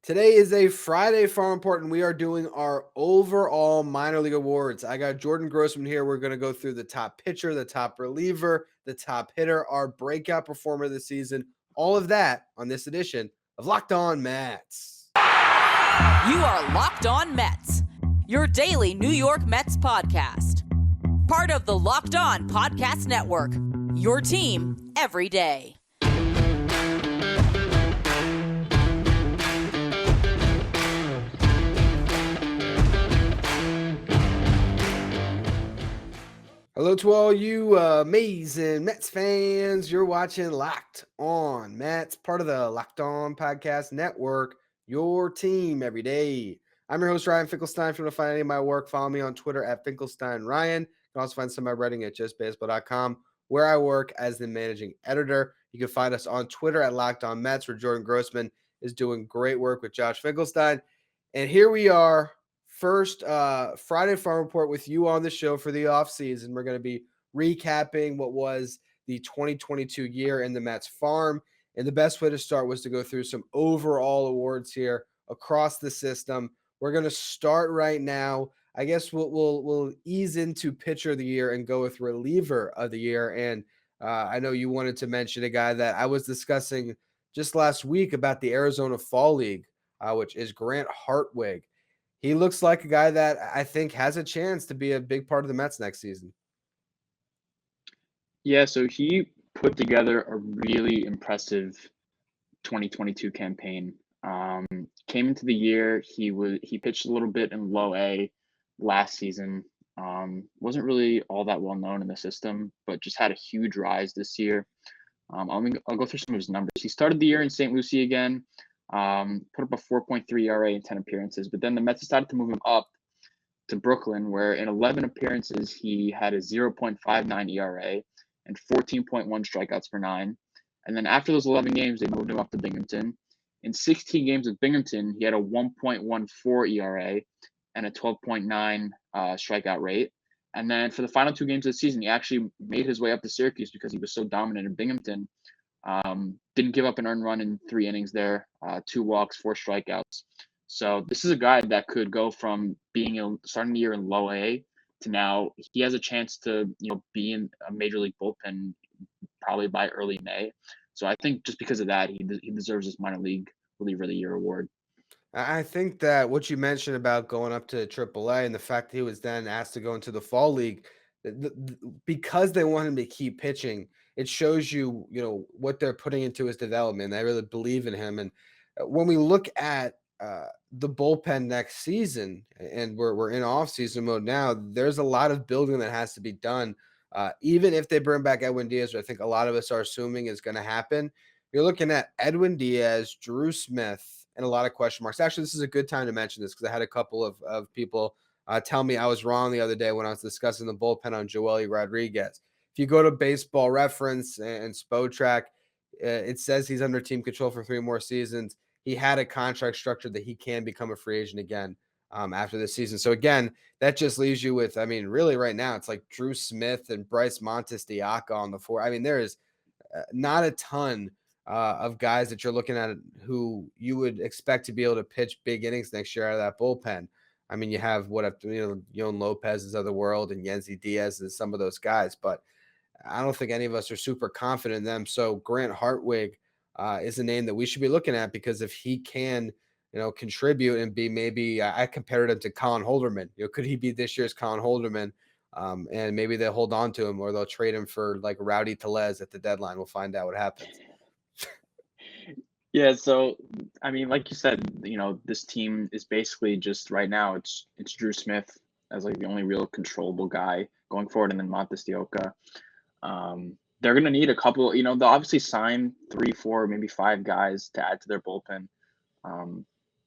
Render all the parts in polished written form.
Today is a Friday Farm Report, and we are doing our overall minor league awards. I got Jordan Grossman here. We're going to go through the top pitcher, the top reliever, the top hitter, our breakout performer of the season, all of that on this edition of Locked On Mets. You are Locked On Mets, your daily New York Mets podcast. Part of the Locked On Podcast Network, your team every day. Hello to all you amazing Mets fans. You're watching Locked On Mets, part of the Locked On Podcast Network, your team every day. I'm your host, Ryan Finkelstein. If you want to find any of my work, follow me on Twitter at FinkelsteinRyan. You can also find some of my writing at justbaseball.com, where I work as the managing editor. You can find us on Twitter at Locked On Mets, where Jordan Grossman is doing great work with Josh Finkelstein. And here we are. First Friday Farm Report with you on the show for the offseason. We're going to be recapping what was the 2022 year in the Mets farm. And the best way to start was to go through some overall awards here across the system. We're going to start right now. I guess we'll ease into pitcher of the year and go with reliever of the year. And I know you wanted to mention a guy that I was discussing just last week about the Arizona Fall League, which is Grant Hartwig. He looks like a guy that I think has a chance to be a big part of the Mets next season. Yeah, so he put together a really impressive 2022 campaign. Came into the year, he pitched a little bit in low A last season. Wasn't really all that well known in the system, but just had a huge rise this year. I'll go through some of his numbers. He started the year in St. Lucie again. Put up a 4.3 ERA in 10 appearances, but then the Mets decided to move him up to Brooklyn, where in 11 appearances, he had a 0.59 ERA and 14.1 strikeouts per nine. And then after those 11 games, they moved him up to Binghamton. In 16 games with Binghamton, he had a 1.14 ERA and a 12.9 strikeout rate. And then for the final two games of the season, he actually made his way up to Syracuse because he was so dominant in Binghamton. Didn't give up an earned run in 3 innings there, 2 walks, 4 strikeouts. So this is a guy that could go from starting the year in low A to now he has a chance to be in a major league bullpen probably by early May. So I think just because of that, he deserves this minor league reliever of the year award. I think that what you mentioned about going up to AAA and the fact that he was then asked to go into the Fall League, because they want him to keep pitching, it shows you, what they're putting into his development. They really believe in him. And when we look at the bullpen next season, and we're in off-season mode now, there's a lot of building that has to be done. Even if they bring back Edwin Diaz, which I think a lot of us are assuming is going to happen, you're looking at Edwin Diaz, Drew Smith, and a lot of question marks. Actually, this is a good time to mention this because I had a couple of people tell me I was wrong the other day when I was discussing the bullpen on Joely Rodriguez. If you go to Baseball Reference and Spotrac, it says he's under team control for 3 more seasons. He had a contract structure that he can become a free agent again after this season. So again, that just leaves you with, really right now, it's like Drew Smith and Bryce Montes-Diaca on the 4. There is not a ton of guys that you're looking at who you would expect to be able to pitch big innings next year out of that bullpen. You have Yon Lopez is of the world and Yennsy Diaz and some of those guys, but I don't think any of us are super confident in them. So Grant Hartwig is a name that we should be looking at because if he can, contribute and be maybe I compared him to Colin Holderman. Could he be this year's Colin Holderman? And maybe they'll hold on to him or they'll trade him for like Rowdy Tellez at the deadline. We'll find out what happens. Yeah, so like you said, this team is basically just right now it's Drew Smith as like the only real controllable guy going forward, and then Montes-Diaca. They're gonna need a couple. They'll obviously sign 3, 4, maybe 5 guys to add to their bullpen,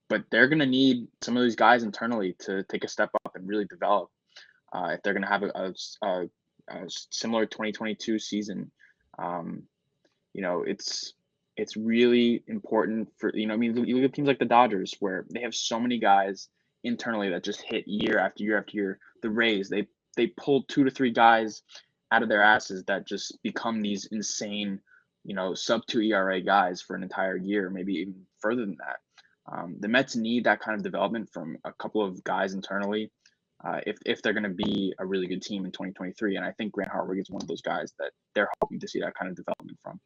but they're gonna need some of these guys internally to take a step up and really develop if they're gonna have a similar 2022 season. It's really important for, you look at teams like the Dodgers where they have so many guys internally that just hit year after year after year. The Rays, they pulled 2 to 3 guys out of their asses that just become these insane, sub 2 ERA guys for an entire year, maybe even further than that. The Mets need that kind of development from a couple of guys internally if they're going to be a really good team in 2023. And I think Grant Hartwig is one of those guys that they're hoping to see that kind of development from.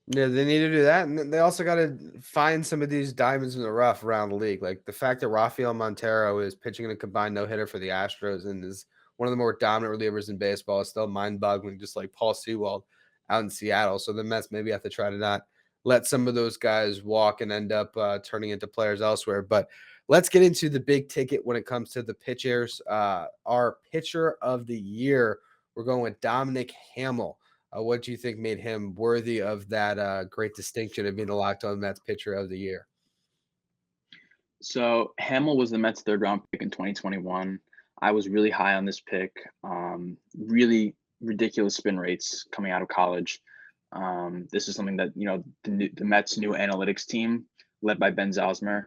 Yeah, they need to do that, and they also got to find some of these diamonds in the rough around the league. Like the fact that Rafael Montero is pitching in a combined no-hitter for the Astros and is one of the more dominant relievers in baseball is still mind-boggling, just like Paul Sewald out in Seattle. So the Mets maybe have to try to not let some of those guys walk and end up turning into players elsewhere. But let's get into the big ticket when it comes to the pitchers. Our pitcher of the year, we're going with Dominic Hamill. What do you think made him worthy of that great distinction of being the Locked On Mets pitcher of the year? So Hamill was the Mets' third round pick in 2021. I was really high on this pick. Really ridiculous spin rates coming out of college. This is something that the Mets' new analytics team, led by Ben Zalsmer,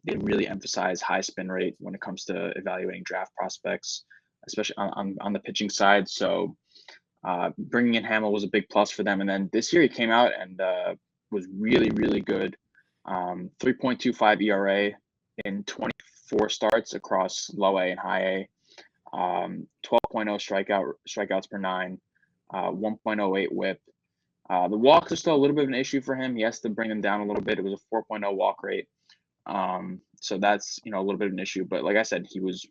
they really emphasize high spin rate when it comes to evaluating draft prospects, especially on the pitching side. So bringing in Hamill was a big plus for them. And then this year he came out and was really, really good. 3.25 ERA in 24 starts across low A and high A. 12.0 strikeouts per nine, 1.08 WHIP. The walks are still a little bit of an issue for him. He has to bring them down a little bit. It was a 4.0 walk rate. So that's a little bit of an issue. But like I said, he was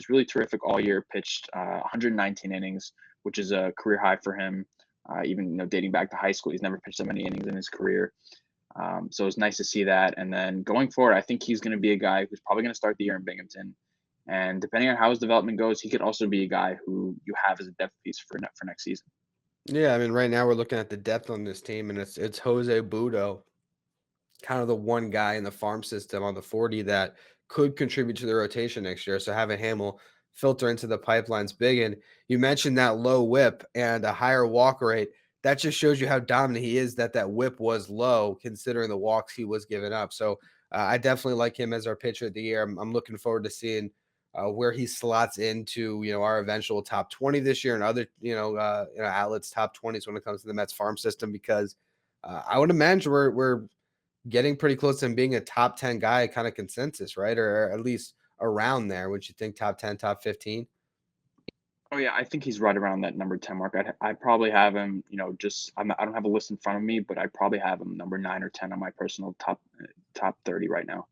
really terrific all year. Pitched 119 innings, which is a career high for him. Even dating back to high school, he's never pitched so many innings in his career. So it's nice to see that. And then going forward, I think he's going to be a guy who's probably going to start the year in Binghamton. And depending on how his development goes, he could also be a guy who you have as a depth piece for next season. Yeah, I mean, right now we're looking at the depth on this team, and it's Jose Budo, kind of the one guy in the farm system on the 40 that could contribute to the rotation next year. So having Hamill filter into the pipeline's big. And you mentioned that low whip and a higher walk rate. That just shows you how dominant he is, that whip was low considering the walks he was giving up. So I definitely like him as our pitcher of the year. I'm looking forward to seeing where he slots into, our eventual top 20 this year and other, outlets top 20s when it comes to the Mets farm system, because I would imagine we're getting pretty close to him being a top 10 guy kind of consensus, right? Or at least around there. Would you think top 10, top 15? Oh yeah, I think he's right around that number 10 mark. I probably have him, I don't have a list in front of me, but I probably have him number 9 or 10 on my personal top 30 right now.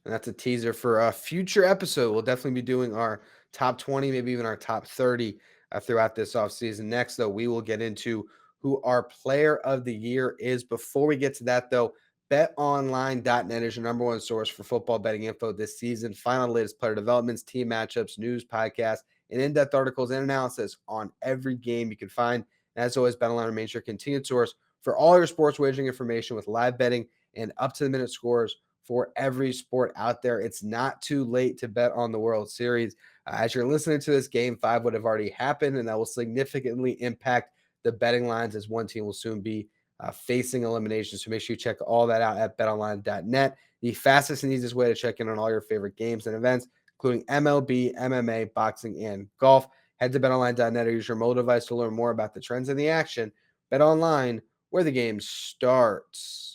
And that's a teaser for a future episode. We'll definitely be doing our top 20, maybe even our top 30 throughout this offseason. Next, though, we will get into who our player of the year is. Before we get to that, though, betonline.net is your number one source for football betting info this season. Find out the latest player developments, team matchups, news, podcasts, and in-depth articles and analysis on every game you can find. And as always, BetOnline remains your continued source for all your sports wagering information with live betting and up-to-the-minute scores for every sport out there. It's not too late to bet on the World Series. As you're listening to this, Game 5 would have already happened, and that will significantly impact the betting lines as one team will soon be facing elimination. So make sure you check all that out at betonline.net, the fastest and easiest way to check in on all your favorite games and events, including MLB, MMA, boxing, and golf. Head to betonline.net or use your mobile device to learn more about the trends in the action. BetOnline, where the game starts.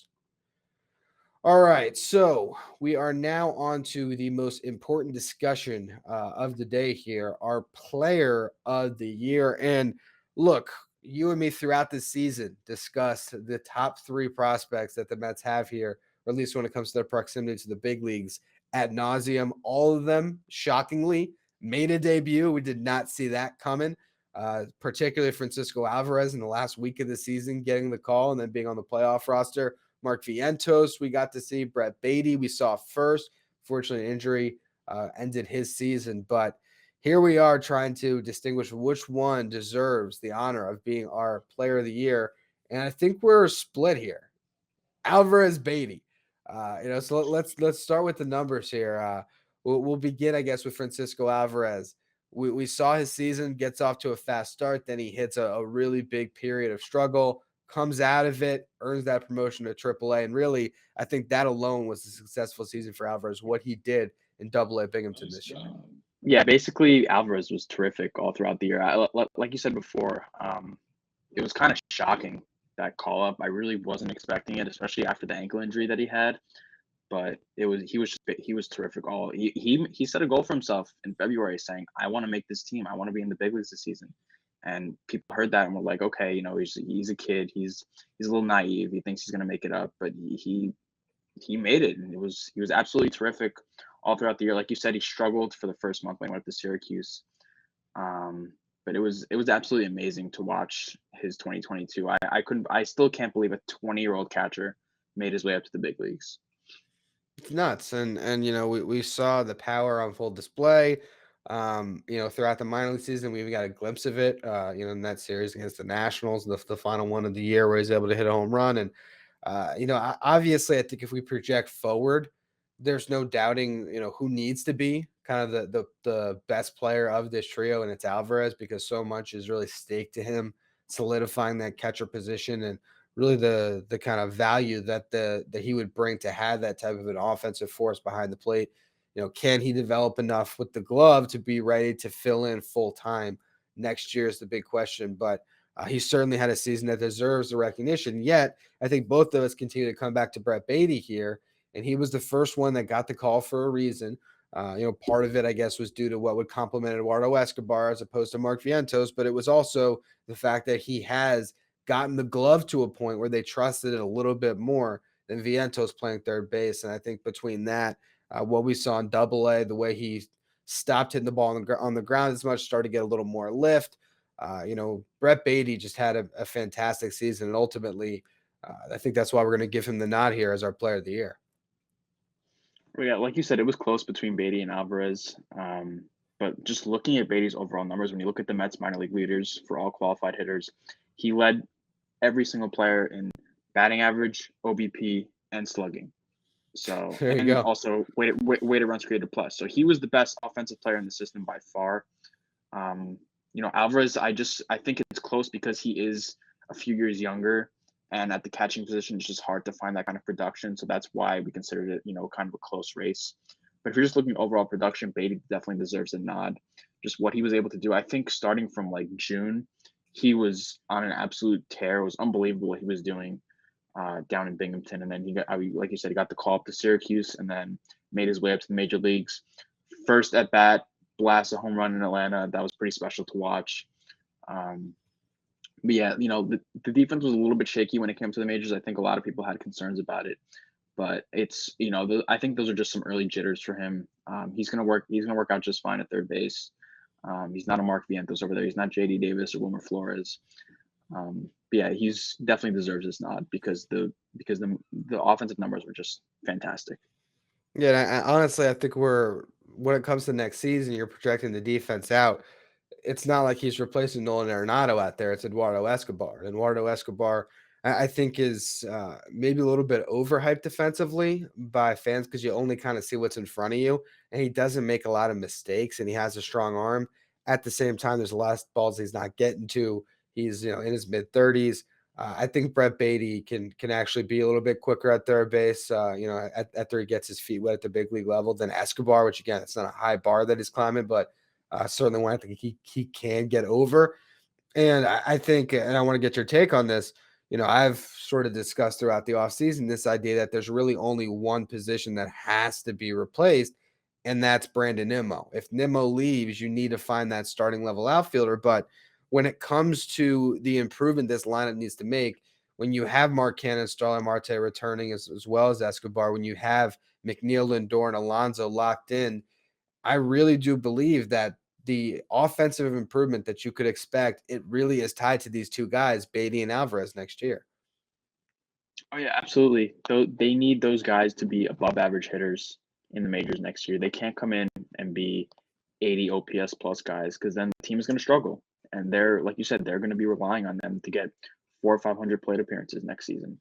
All right, so we are now on to the most important discussion of the day here, our player of the year. And look, you and me throughout the season discussed the top 3 prospects that the Mets have here, or at least when it comes to their proximity to the big leagues, ad nauseum. All of them, shockingly, made a debut. We did not see that coming, particularly Francisco Alvarez in the last week of the season, getting the call and then being on the playoff roster. Mark Vientos, we got to see. Brett Beatty, we saw first. Fortunately, an injury ended his season. But here we are trying to distinguish which one deserves the honor of being our player of the year. And I think we're split here. Alvarez, Beatty. So let's start with the numbers here. We'll begin, I guess, with Francisco Alvarez. We saw his season, gets off to a fast start. Then he hits a really big period of struggle, comes out of it, earns that promotion to AAA. And really, I think that alone was a successful season for Alvarez, what he did in AA Binghamton this year. Yeah, basically Alvarez was terrific all throughout the year. Like you said before, it was kind of shocking, that call up. I really wasn't expecting it, especially after the ankle injury that he had. but he was terrific. He set a goal for himself in February, saying, "I want to make this team. I want to be in the big leagues this season." And people heard that and were like, "Okay, he's a kid. He's a little naive. He thinks he's gonna make it up." But he made it, and he was absolutely terrific all throughout the year. Like you said, he struggled for the first month when he went to Syracuse. But it was absolutely amazing to watch his 2022. I still can't believe a 20-year-old catcher made his way up to the big leagues. It's nuts, and we saw the power on full display. Throughout the minor league season, we even got a glimpse of it. In that series against the Nationals, the final one of the year, where he's able to hit a home run. And obviously, I think if we project forward, there's no doubting, who needs to be kind of the best player of this trio, and it's Alvarez, because so much is really staked to him solidifying that catcher position, and really the kind of value that he would bring to have that type of an offensive force behind the plate. Can he develop enough with the glove to be ready to fill in full time next year is the big question. But he certainly had a season that deserves the recognition. Yet I think both of us continue to come back to Brett Beatty here, and he was the first one that got the call for a reason. Part of it, I guess, was due to what would complement Eduardo Escobar as opposed to Mark Vientos, but it was also the fact that he has gotten the glove to a point where they trusted it a little bit more than Vientos playing third base. And I think between that, what we saw in Double-A, the way he stopped hitting the ball on the ground as much, started to get a little more lift. Brett Beatty just had a fantastic season, and ultimately, I think that's why we're going to give him the nod here as our player of the year. Well, yeah, like you said, it was close between Beatty and Alvarez. But just looking at Beatty's overall numbers, when you look at the Mets minor league leaders for all qualified hitters, he led every single player in batting average, OBP, and slugging. So, There you and go. also weighted runs created plus. So he was the best offensive player in the system by far. Alvarez, I think it's close because he is a few years younger, and at the catching position, it's just hard to find that kind of production. So that's why we considered it, kind of a close race. But if you're just looking overall production, Beatty definitely deserves a nod. Just what he was able to do. I think starting from like June, he was on an absolute tear. It was unbelievable what he was doing down in Binghamton. And then he got, like you said, he got the call up to Syracuse and then made his way up to the major leagues. First at bat, blast a home run in Atlanta. That was pretty special to watch. But yeah, the defense was a little bit shaky when it came to the majors. I think a lot of people had concerns about it, but it's I think those are just some early jitters for him. He's gonna work out just fine at third base. He's not a Mark Vientos over there. He's not JD Davis or Wilmer Flores. But yeah, he's definitely deserves this nod because the offensive numbers were just fantastic. Yeah, and honestly, I think when it comes to next season, you're projecting the defense out. It's not like he's replacing Nolan Arenado out there. It's Eduardo Escobar. Eduardo Escobar, I think, is maybe a little bit overhyped defensively by fans because you only kind of see what's in front of you, and he doesn't make a lot of mistakes, and he has a strong arm. At the same time, there's a lot of balls he's not getting to. He's in his mid-30s. I think Brett Beatty can actually be a little bit quicker at third base. After he gets his feet wet at the big league level than Escobar, which again, it's not a high bar that he's climbing, but certainly one I think he can get over. And I think, and I want to get your take on this. I've sort of discussed throughout the offseason this idea that there's really only one position that has to be replaced, and that's Brandon Nimmo. If Nimmo leaves, you need to find that starting level outfielder. But when it comes to the improvement this lineup needs to make, when you have Mark Cannon, Starling Marte returning as well as Escobar, when you have McNeil, Lindor, and Alonso locked in, I really do believe that the offensive improvement that you could expect, it really is tied to these two guys, Beatty and Alvarez, next year. Oh yeah, absolutely. They need those guys to be above average hitters in the majors next year. They can't come in and be 80 OPS plus guys because then the team is going to struggle. And they're, like you said, they're going to be relying on them to get 400 or 500 plate appearances next season.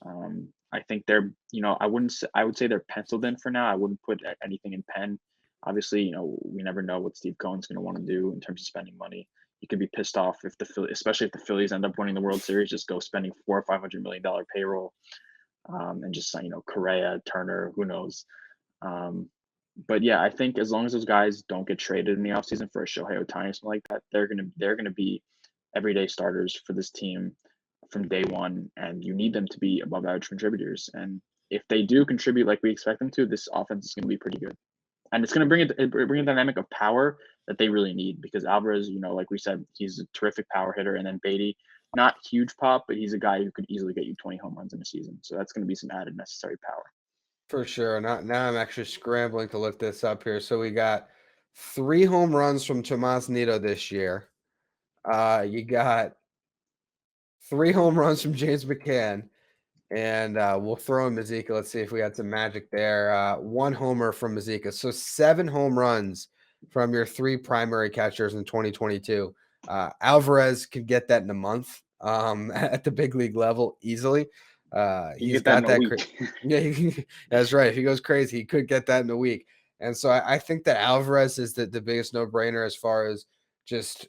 I think they're, I would say they're penciled in for now. I wouldn't put anything in pen. Obviously, we never know what Steve Cohen's going to want to do in terms of spending money. You could be pissed off if especially if the Phillies end up winning the World Series, just go spending $400 or $500 million payroll, and just Correa, Turner, who knows. But yeah, I think as long as those guys don't get traded in the offseason for a Shohei Ohtani or something like that, they're gonna be everyday starters for this team from day one, and you need them to be above average contributors. And if they do contribute like we expect them to, this offense is going to be pretty good. And it's going to bring a dynamic of power that they really need, because Alvarez, like we said, he's a terrific power hitter. And then Beatty, not huge pop, but he's a guy who could easily get you 20 home runs in a season. So that's going to be some added necessary power. For sure. Now I'm actually scrambling to look this up here. So we got 3 home runs from Tomas Nido this year. You got 3 home runs from James McCann. And we'll throw in Mazika. Let's see if we got some magic there. 1 homer from Mazika. So 7 home runs from your 3 primary catchers in 2022. Alvarez could get that in a month at the big league level easily. You He's get that got in a that. week. Yeah, that's right. If he goes crazy, he could get that in a week. And so I think that Alvarez is the biggest no-brainer as far as just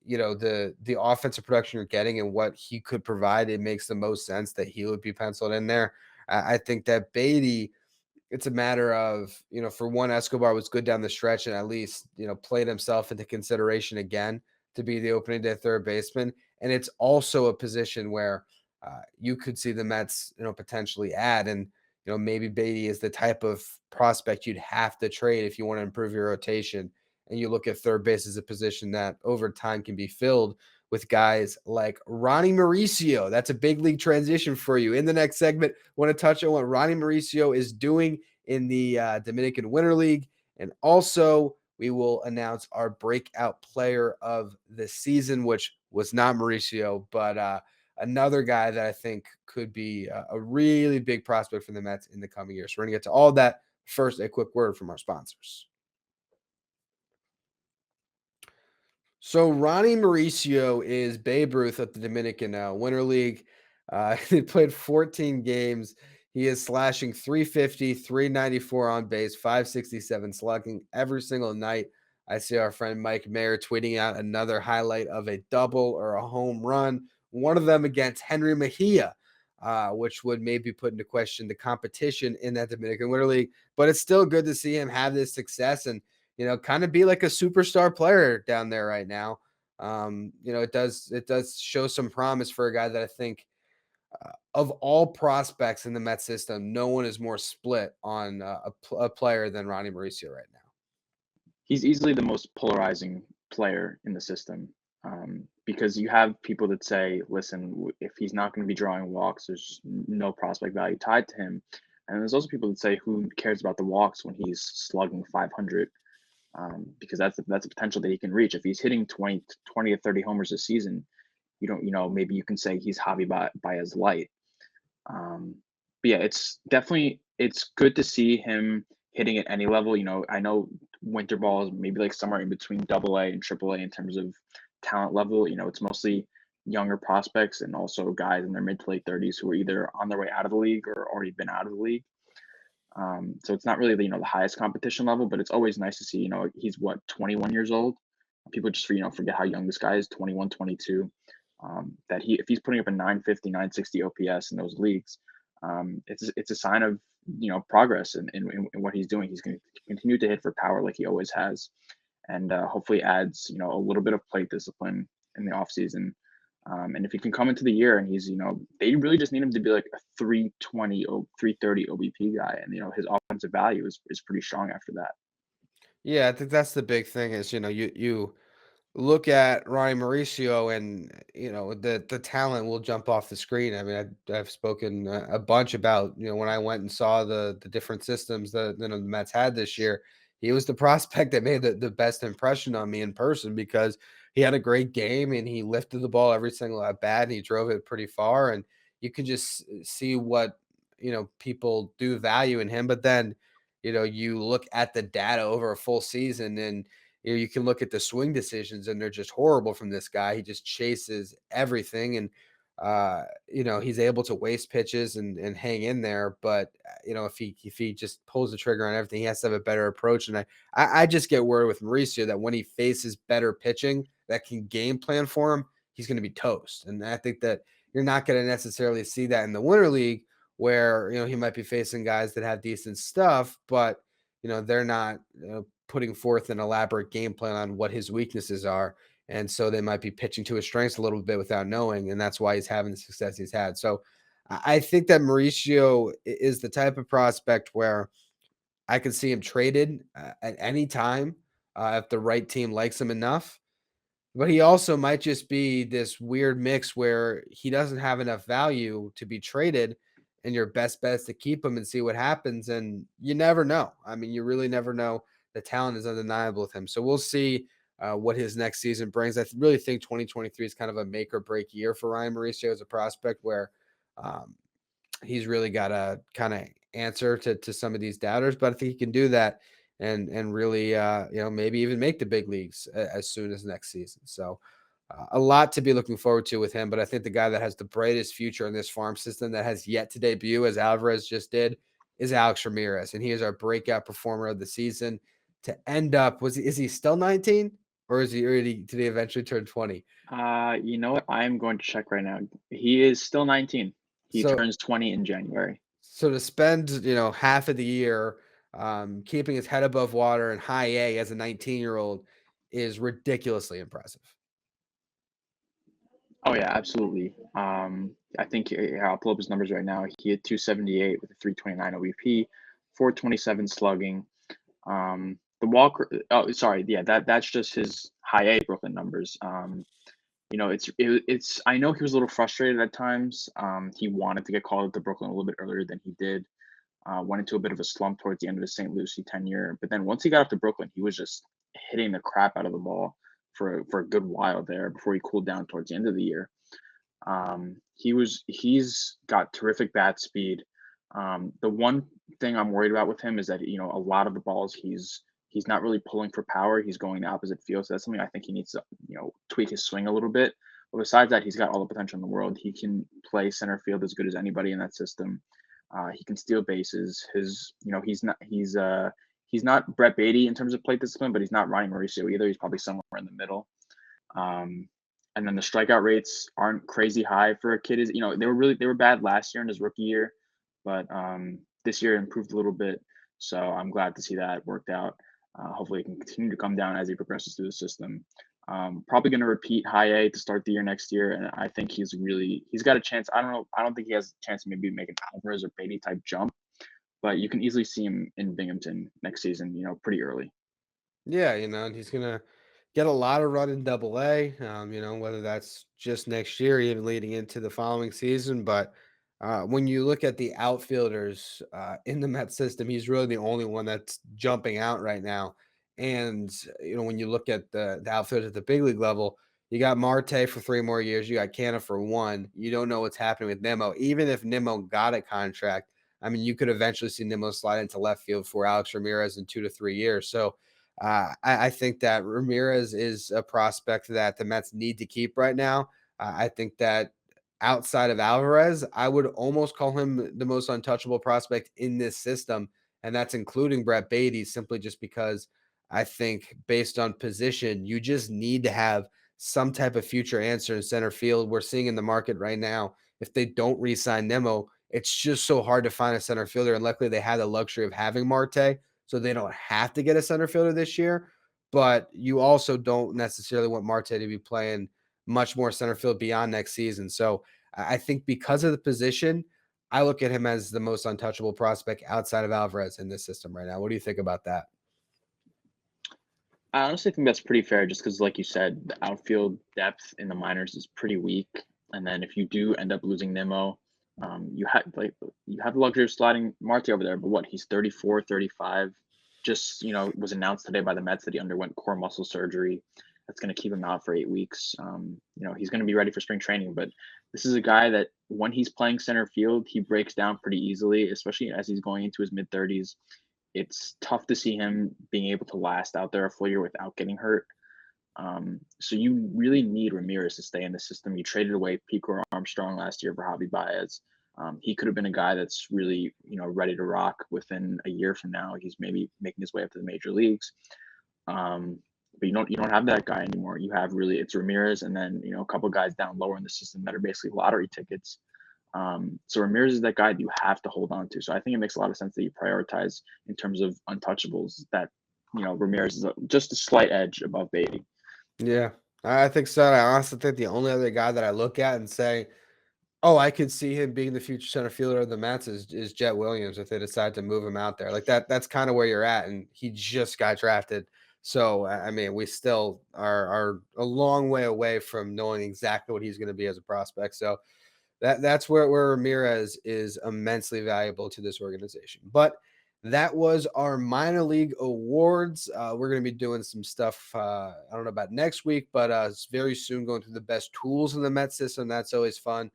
the offensive production you're getting and what he could provide. It makes the most sense that he would be penciled in there. I think that Beatty, it's a matter of, for one, Escobar was good down the stretch and at least, played himself into consideration again to be the opening day third baseman. And it's also a position where you could see the Mets, potentially add. And, maybe Beatty is the type of prospect you'd have to trade if you want to improve your rotation. And you look at third base as a position that over time can be filled with guys like Ronny Mauricio. That's a big league transition for you. In the next segment, I want to touch on what Ronny Mauricio is doing in the Dominican Winter League. And also, we will announce our breakout player of the season, which was not Mauricio, but another guy that I think could be a really big prospect for the Mets in the coming years. So we're going to get to all that. First, a quick word from our sponsors. So Ronny Mauricio is Babe Ruth at the Dominican Winter League. He played 14 games. He is slashing 350, 394 on base, 567 slugging every single night. I see our friend Mike Mayer tweeting out another highlight of a double or a home run, one of them against Henry Mejia, which would maybe put into question the competition in that Dominican Winter League. But it's still good to see him have this success and kind of be like a superstar player down there right now. It does show some promise for a guy that I think of all prospects in the Met system, no one is more split on a player than Ronny Mauricio right now. He's easily the most polarizing player in the system, because you have people that say, listen, if he's not going to be drawing walks, there's no prospect value tied to him. And there's also people that say, who cares about the walks when he's slugging 500? Because that's a potential that he can reach. If he's hitting 20 to 30 homers a season, maybe you can say he's Javi Baez light. But yeah, it's good to see him hitting at any level. I know winter ball is maybe like somewhere in between AA and AAA in terms of talent level. It's mostly younger prospects and also guys in their mid to late 30s who are either on their way out of the league or already been out of the league. So it's not really the highest competition level, but it's always nice to see, he's 21 years old. People just forget how young this guy is, 21, 22. That if he's putting up a 950, 960 OPS in those leagues, it's a sign of progress in what he's doing. He's going to continue to hit for power like he always has, and hopefully adds a little bit of plate discipline in the offseason. And if he can come into the year and he's, they really just need him to be like a 320, 330 OBP guy. And, his offensive value is pretty strong after that. Yeah, I think that's the big thing is, you look at Ronny Mauricio and, the talent will jump off the screen. I mean, I've spoken a bunch about, when I went and saw the different systems that the Mets had this year, he was the prospect that made the best impression on me in person because he had a great game and he lifted the ball every single at bat and he drove it pretty far. And you can just see what, people do value in him. But then, you look at the data over a full season and, you can look at the swing decisions and they're just horrible from this guy. He just chases everything. And, he's able to waste pitches and hang in there. But, if he just pulls the trigger on everything, he has to have a better approach. And I just get worried with Mauricio that when he faces better pitching that can game plan for him, he's going to be toast. And I think that you're not going to necessarily see that in the Winter League where, he might be facing guys that have decent stuff, but, they're not, putting forth an elaborate game plan on what his weaknesses are. And so they might be pitching to his strengths a little bit without knowing. And that's why he's having the success he's had. So I think that Mauricio is the type of prospect where I could see him traded at any time if the right team likes him enough. But he also might just be this weird mix where he doesn't have enough value to be traded, and your best bet is to keep him and see what happens. And you never know. I mean, you really never know. The talent is undeniable with him. So we'll see what his next season brings. Really think 2023 is kind of a make or break year for Ryan Mauricio as a prospect where um, he's really got to kind of answer to some of these doubters, but I think he can do that and really maybe even make the big leagues as soon as next season. So a lot to be looking forward to with him, but I think the guy that has the brightest future in this farm system that has yet to debut, as Alvarez just did, is Alex Ramirez, and he is our breakout performer of the season. To end up, is he still 19, or is he already did he eventually turn 20? You know what? I am going to check right now. He is still 19. He So turns 20 in January. So to spend, half of the year keeping his head above water in high A as a 19-year-old is ridiculously impressive. Oh yeah, absolutely. I think here, I'll pull up his numbers right now. He had 278 with a 329 OBP, 427 slugging. The Walker. Oh, sorry. Yeah, that's just his high A Brooklyn numbers. It's. I know he was a little frustrated at times. He wanted to get called up to Brooklyn a little bit earlier than he did. Went into a bit of a slump towards the end of his St. Lucie tenure, but then once he got up to Brooklyn, he was just hitting the crap out of the ball for a good while there before he cooled down towards the end of the year. He's got terrific bat speed. The one thing I'm worried about with him is that a lot of the balls he's not really pulling for power. He's going the opposite field, so that's something I think he needs to tweak his swing a little bit. But besides that, he's got all the potential in the world. He can play center field as good as anybody in that system. He can steal bases. He's not Brett Beatty in terms of plate discipline, but he's not Ronny Mauricio either. He's probably somewhere in the middle. Um, and then the strikeout rates aren't crazy high for a kid. They were bad last year in his rookie year, but this year improved a little bit. So I'm glad to see that worked out. Hopefully, it can continue to come down as he progresses through the system. Probably going to repeat high A to start the year next year, and I think he's got a chance. I don't know. I don't think he has a chance to maybe make an Alvarez or Beatty type jump, but you can easily see him in Binghamton next season. Pretty early. Yeah, and he's gonna get a lot of run in Double A. Whether that's just next year, even leading into the following season. But when you look at the outfielders in the Met system, he's really the only one that's jumping out right now. And when you look at the outfielders at the big league level, you got Marte for 3 more years, you got Canna for 1. You don't know what's happening with Nimmo. Even if Nimmo got a contract, I mean, you could eventually see Nimmo slide into left field for Alex Ramirez in 2 to 3 years. So I think that Ramirez is a prospect that the Mets need to keep right now. I think that outside of Alvarez, I would almost call him the most untouchable prospect in this system, and that's including Brett Beatty, simply just because I think based on position, you just need to have some type of future answer in center field. We're seeing in the market right now, if they don't re-sign Nemo, it's just so hard to find a center fielder. And luckily, they had the luxury of having Marte, so they don't have to get a center fielder this year. But you also don't necessarily want Marte to be playing much more center field beyond next season. So I think because of the position, I look at him as the most untouchable prospect outside of Alvarez in this system right now. What do you think about that? I honestly think that's pretty fair, just because, like you said, the outfield depth in the minors is pretty weak. And then if you do end up losing Nimmo, you have the luxury of sliding Marte over there. But what, he's 34, 35. Just was announced today by the Mets that he underwent core muscle surgery. That's going to keep him out for 8 weeks. He's going to be ready for spring training. But this is a guy that when he's playing center field, he breaks down pretty easily, especially as he's going into his mid-30s. It's tough to see him being able to last out there a full year without getting hurt. So you really need Ramirez to stay in the system. You traded away Pico Armstrong last year for Javi Baez. He could have been a guy that's really, ready to rock within a year from now. He's maybe making his way up to the major leagues. But you don't have that guy anymore. You have it's Ramirez and then a couple guys down lower in the system that are basically lottery tickets. So Ramirez is that guy that you have to hold on to. So I think it makes a lot of sense that you prioritize in terms of untouchables that Ramirez is just a slight edge above Beatty. Yeah, I think so. I honestly think the only other guy that I look at and say Oh, I could see him being the future center fielder of the Mets is Jet Williams if they decide to move him out there. Like that's kind of where you're at. And he just got drafted. So I mean, we still are a long way away from knowing exactly what he's going to be as a prospect. So that's where Ramirez is immensely valuable to this organization. But that was our minor league awards. We're going to be doing some stuff. I don't know about next week, but it's very soon going through the best tools in the Met system. That's always fun.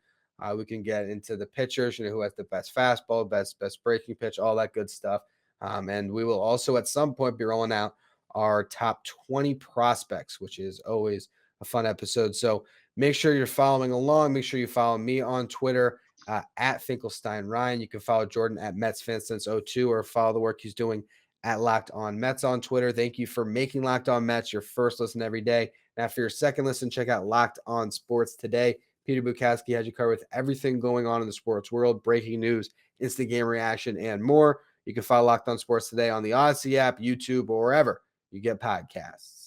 We can get into the pitchers, who has the best fastball, best breaking pitch, all that good stuff. And we will also at some point be rolling out our top 20 prospects, which is always a fun episode. So make sure you're following along. Make sure you follow me on Twitter at Finkelstein Ryan. You can follow Jordan at Mets Fan Since 02 or follow the work he's doing at Locked On Mets on Twitter. Thank you for making Locked On Mets your first listen every day. Now, for your second listen, check out Locked On Sports Today. Peter Bukowski has you covered with everything going on in the sports world, breaking news, instant game reaction, and more. You can follow Locked On Sports Today on the Odyssey app, YouTube, or wherever you get podcasts.